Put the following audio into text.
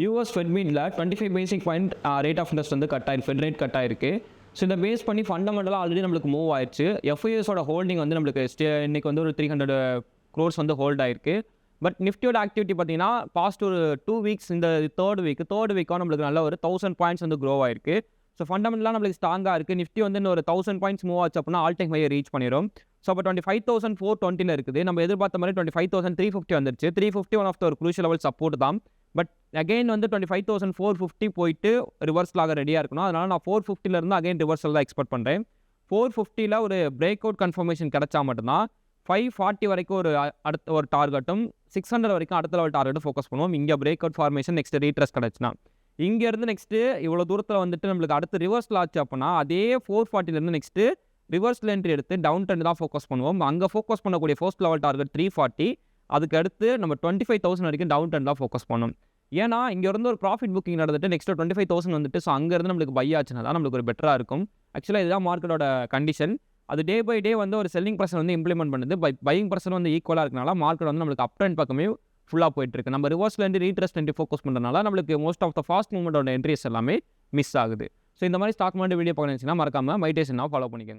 US fed மீட்டில் 25 பேசிக் point rate of interest வந்து cut ஆயிருக்கு, ஃபெட் ரேட் கட் ஆயிருக்கு. ஸோ இந்த பேஸ் பண்ணி ஃபண்டமெண்டலாக ஆல்ரெடி நம்மளுக்கு மூவ் ஆயிடுச்சு. எஃப்ஐஎஸோட ஹோல்டிங் வந்து நம்மளுக்கு இன்னைக்கு வந்து ஒரு 300 crores வந்து ஹோல்ட் ஆயிருக்கு. பட் நிஃப்டியோட ஆக்டிவிட்டி பார்த்தீங்கன்னா பாஸ்ட் ஒரு 2 வீக்ஸ், இந்த தேர்ட் வீக்காக நம்மளுக்கு நல்ல ஒரு 1000 பாயிண்ட்ஸ் வந்து க்ரோ ஆயிருக்கு. ஸோ ஃபண்டமெண்டலாக நம்மளுக்கு ஸ்ட்ராங்காக இருக்குது. நிஃப்டி வந்து இன்னும் ஒரு 1000 பாயிண்ட்ஸ் மூவ் ஆச்சு அப்படின்னா ஆல் டைம் ஹையை ரீச் பண்ணிடும். ஸோ அப்போ 25,420 இருக்குது. நம்ம எதிர்பார்த்த மாதிரி 25,350 வந்துருச்சு. 350 ஒன் ஆஃப் த ஒரு க்ரூஷியல் லெவல் சப்போர்ட் தான். பட் அகைன் வந்து 25,450 போயிட்டு ரிவர்ஸலாக ரெடியாக இருக்கணும். அதனால் நான் 450லேருந்து அகைன் ரிவர்சல் தான் எக்ஸ்பெக்ட் பண்ணுறேன். 450ல் ஒரு பிரேக் அவுட் கன்ஃபர்மேஷன் கிடச்சா மட்டும்தான் 540 வரைக்கும் ஒரு அடுத்த ஒரு டார்கெட்டும் 600 வரைக்கும் அடுத்த லெவல் டார்கெட்டும் ஃபோக்கஸ் பண்ணுவோம். இங்கே பிரேக் அவுட் ஃபார்மேஷன் நெக்ஸ்ட் ரீட்ரஸ் கிடச்சுன்னா இங்கேருந்து நெக்ஸ்ட்டு இவ்வளோ தூரத்தில் வந்துட்டு நம்மளுக்கு அடுத்து ரிவர்ஸில் ஆச்சு அப்படின்னா அதே 440லேருந்து நெக்ஸ்ட்டு ரிவர்ஸில் என்ட்ரி எடுத்து டவுன் ட்ரெண்ட் தான் ஃபோக்கஸ் பண்ணுவோம். அங்கே ஃபோக்கஸ் பண்ணக்கூடிய ஃபர்ஸ்ட் லெவல் டார்கெட் 340, அதுக்கு அடுத்து நம்ம 25,000 வரைக்கும் டவுன் ட்ரெண்ட் தான் ஃபோக்கஸ் பண்ணணும். ஏன்னா இங்கேருந்து ஒரு ப்ராஃபிட் புக்கிங் நடந்துட்டு நெக்ஸ்ட்டு 25,000 வந்துட்டு ஸோ அங்கேருந்து நம்மளுக்கு பை ஆச்சுன்னா தான் நம்மளுக்கு ஒரு பெட்டராக இருக்கும். ஆக்சுவலாக இதுதான் மார்க்கெட்டோட கண்டிஷன். அது டே பை டே வந்து ஒரு செல்லிங் ப்ரெஷர் வந்து இம்ப்ளிமெண்ட் பண்ணுது. பையிங் ப்ரெஷர் வந்து ஈக்குவலாக இருக்கனால மார்க்கெட் வந்து நம்மளுக்கு அப் ட்ரெண்ட் பக்கமே ஃபுல்லாக போயிட்டுருக்கு. நம்ம ரிவர்ஸ்லேருந்து ரீட்ரஸ்ட் என்ட்ரி ஃபோக்கஸ் பண்ணுறதுனால நம்மளுக்கு மோஸ்ட் ஆஃப் த ஃபாஸ்ட் மூவ்மெண்ட்டோட என்ட்ரிஸ் எல்லாமே மிஸ் ஆகுது. ஸோ இந்த மாதிரி ஸ்டாக் மார்க்கெட் வீடியோ பார்க்கணுச்சுன்னா மறக்காமல் மைடேஷனாக ஃபாலோ பண்ணிக்கோங்க.